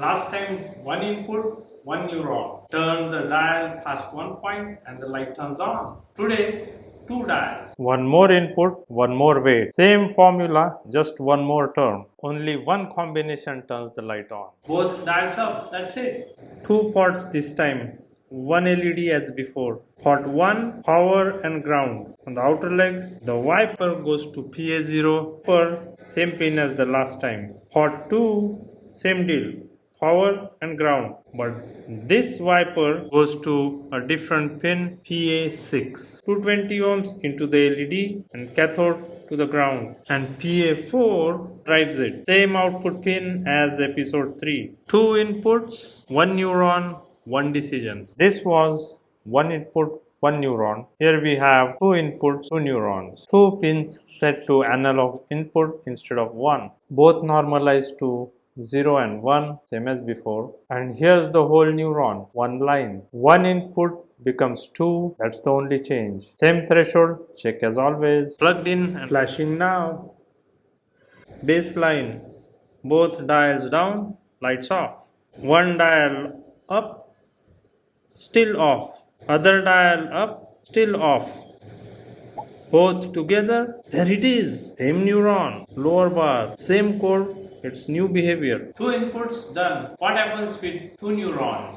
Last time, one input, one neuron. Turn the dial past one point and the light turns on. Today, two dials. One more input, one more wait. Same formula, just one more term. Only one combination turns the light on. Both dials up, that's it. Two ports this time. One LED as before. Port 1, power and ground. On the outer legs, the wiper goes to PA0 per same pin as the last time. Port 2, same deal. Power and ground, but this wiper goes to a different pin, PA6. 220 ohms into the LED and cathode to the ground, and PA4 drives it. Same output pin as episode 3. Two inputs, one neuron, one decision. This was one input, one neuron. Here we have two inputs, two neurons. Two pins set to analog input instead of one. Both normalized to 0 and 1, same as before. And here's the whole neuron, one line. One input becomes 2, that's the only change. Same threshold, check as always. Plugged in and flashing now. Baseline, both dials down, lights off. One dial up, still off. Other dial up, still off. Both together, there it is. Same neuron, lower bar, same code. It's new behavior. Two inputs done. What happens with two neurons?